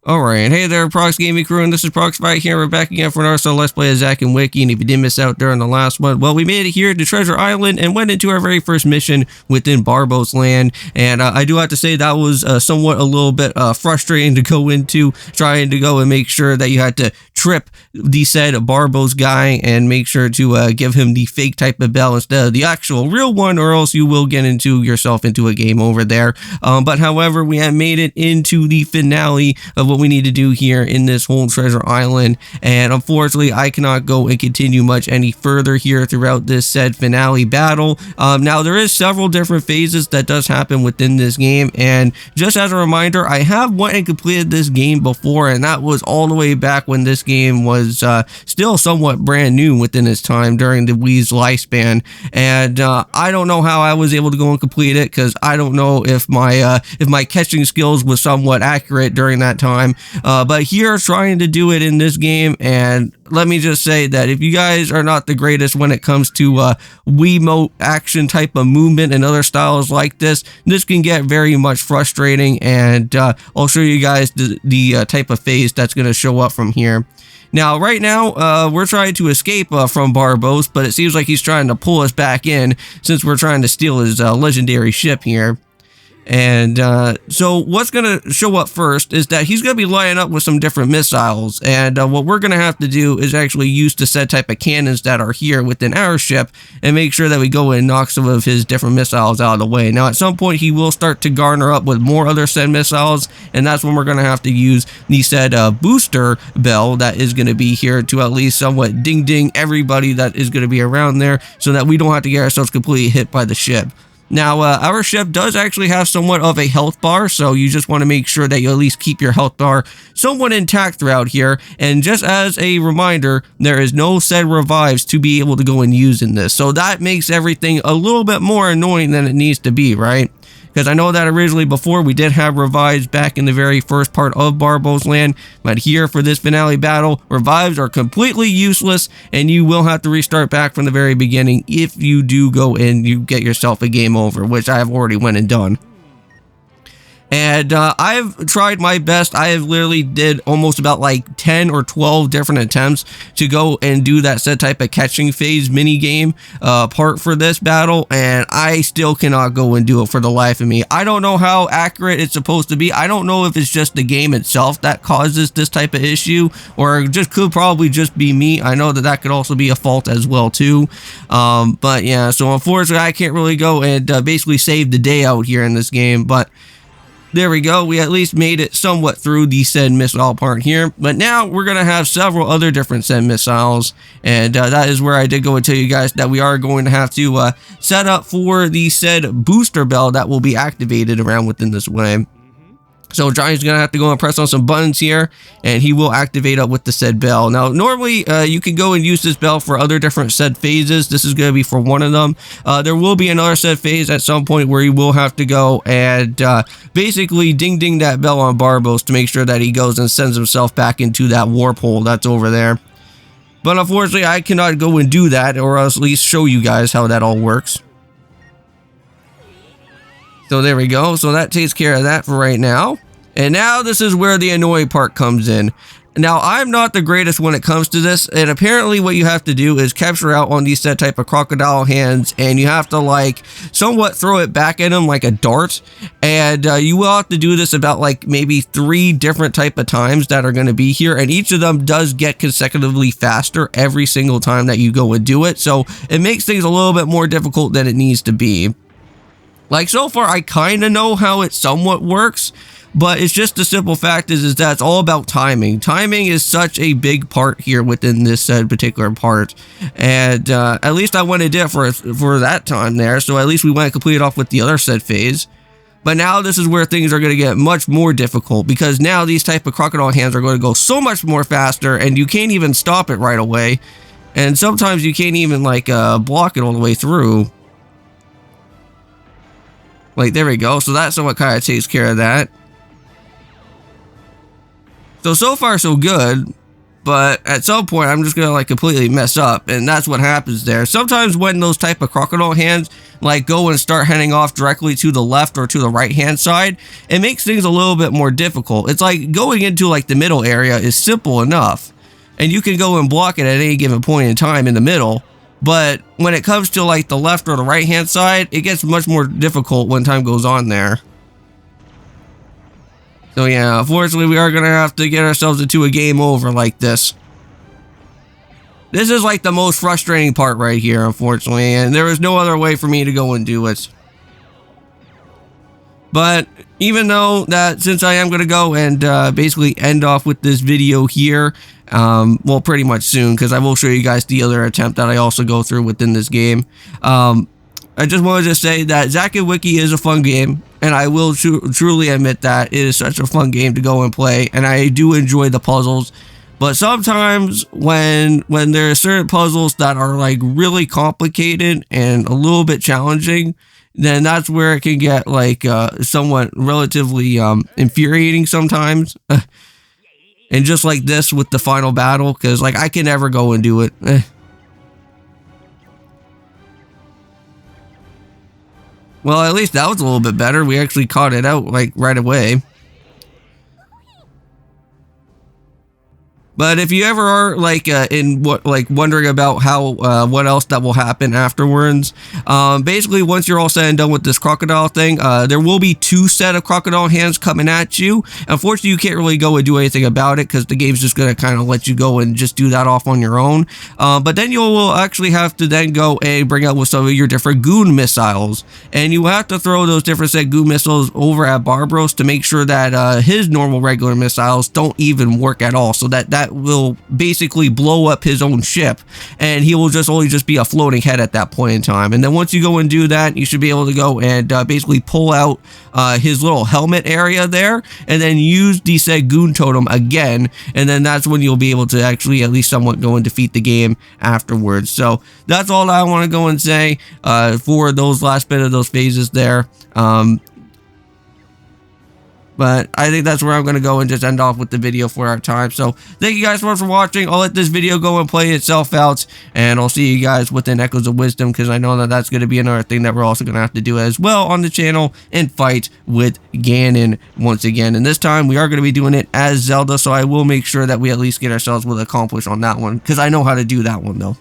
Alright, hey there, Prox Gaming Crew, and this is Proxify here. We're back again for another solo Let's Play of Zacl Wiki, and if you did miss out during the last one, well, we made it here to Treasure Island and went into our very first mission within Barbaros land, and I do have to say that was somewhat a little bit frustrating to go into, trying to go and make sure that you had to trip the said Barbaros guy and make sure to give him the fake type of bell instead of the actual real one, or else you will get into yourself into a game over there. But however, we have made it into the finale of what we need to do here in this whole treasure island, and unfortunately I cannot go and continue much any further here throughout this said finale battle. Now there is several different phases that does happen within this game, and just as a reminder, I have went and completed this game before, and that was all the way back when this game was still somewhat brand new within its time during the Wii's lifespan, and I don't know how I was able to go and complete it, because I don't know if my catching skills was somewhat accurate during that time. But here, trying to do it in this game, and let me just say that if you guys are not the greatest when it comes to Wiimote action type of movement and other styles like this can get very much frustrating, and I'll show you guys the type of phase that's going to show up from here. Now, right now, we're trying to escape from Barbaros, but it seems like he's trying to pull us back in since we're trying to steal his legendary ship here. And so what's going to show up first is that he's going to be lining up with some different missiles, and what we're going to have to do is actually use the said type of cannons that are here within our ship and make sure that we go and knock some of his different missiles out of the way. Now at some point he will start to garner up with more other said missiles, and that's when we're going to have to use the said booster bell that is going to be here to at least somewhat ding everybody that is going to be around there, so that we don't have to get ourselves completely hit by the ship. Now, our ship does actually have somewhat of a health bar, so you just want to make sure that you at least keep your health bar somewhat intact throughout here. And just as a reminder, there is no said revives to be able to go and use in this, so that makes everything a little bit more annoying than it needs to be, right? Because I know that originally before we did have revives back in the very first part of Barbaros land, but here for this finale battle, revives are completely useless, and you will have to restart back from the very beginning if you do go and you get yourself a game over, which I have already went and done. And I've tried my best. I have literally did almost about like 10 or 12 different attempts to go and do that said type of catching phase mini game part for this battle, and I still cannot go and do it for the life of me. I don't know how accurate it's supposed to be. I don't know if it's just the game itself that causes this type of issue, or it just could probably just be me. I know that that could also be a fault as well too. But yeah, so unfortunately I can't really go and basically save the day out here in this game, but there we go. We at least made it somewhat through the said missile part here. But now we're going to have several other different said missiles. And that is where I did go and tell you guys that we are going to have to set up for the said booster bell that will be activated around within this way. So Johnny's going to have to go and press on some buttons here, and he will activate up with the said bell. Now, normally, you can go and use this bell for other different said phases. This is going to be for one of them. There will be another said phase at some point where you will have to go and basically ding that bell on Barbaros to make sure that he goes and sends himself back into that warp hole that's over there. But unfortunately, I cannot go and do that, or else at least show you guys how that all works. So there we go. So that takes care of that for right now. And now this is where the annoying part comes in. Now, I'm not the greatest when it comes to this, and apparently what you have to do is capture out on these set type of crocodile hands, and you have to like somewhat throw it back at them like a dart, and you will have to do this about like maybe 3 different type of times that are going to be here, and each of them does get consecutively faster every single time that you go and do it, so it makes things a little bit more difficult than it needs to be. Like, so far I kind of know how it somewhat works, but it's just the simple fact is that it's all about timing. Timing is such a big part here within this particular part, and at least I went and did it for that time there, so at least we went and completed off with the other said phase. But now this is where things are going to get much more difficult, because now these type of crocodile hands are going to go so much more faster, and you can't even stop it right away, and sometimes you can't even like block it all the way through. Like, there we go. So that somewhat kind of takes care of that. So far so good. But at some point, I'm just gonna like completely mess up, and that's what happens there. Sometimes when those type of crocodile hands like go and start heading off directly to the left or to the right hand side, it makes things a little bit more difficult. It's like going into like the middle area is simple enough, and you can go and block it at any given point in time in the middle. But when it comes to like the left or the right hand side, it gets much more difficult when time goes on there. So yeah, unfortunately, we are going to have to get ourselves into a game over like this. This is like the most frustrating part right here, unfortunately, and there is no other way for me to go and do it. But even though that, since I am going to go and basically end off with this video here, well, pretty much soon, because I will show you guys the other attempt that I also go through within this game. I just wanted to say that Zacl Wiki is a fun game, and I will truly admit that it is such a fun game to go and play, and I do enjoy the puzzles. But sometimes when there are certain puzzles that are like really complicated and a little bit challenging, then that's where it can get like somewhat relatively infuriating sometimes. And just like this with the final battle, because like I can never go and do it. Well, at least that was a little bit better. We actually caught it out like right away. But if you ever are like wondering about how what else that will happen afterwards, basically once you're all said and done with this crocodile thing, there will be 2 set of crocodile hands coming at you. Unfortunately, you can't really go and do anything about it because the game's just gonna kind of let you go and just do that off on your own. But then you will actually have to then go and bring out with some of your different goon missiles, and you have to throw those different set goon missiles over at Barbaros to make sure that his normal regular missiles don't even work at all, so that will basically blow up his own ship, and he will only be a floating head at that point in time. And then once you go and do that, you should be able to go and basically pull out his little helmet area there, and then use the said goon totem again, and then that's when you'll be able to actually at least somewhat go and defeat the game afterwards. So that's all I want to go and say for those last bit of those phases there. But I think that's where I'm going to go and just end off with the video for our time. So thank you guys so much for watching. I'll let this video go and play itself out, and I'll see you guys within Echoes of Wisdom, because I know that that's going to be another thing that we're also going to have to do as well on the channel, and fight with Ganon once again. And this time we are going to be doing it as Zelda, so I will make sure that we at least get ourselves with accomplished on that one, because I know how to do that one though.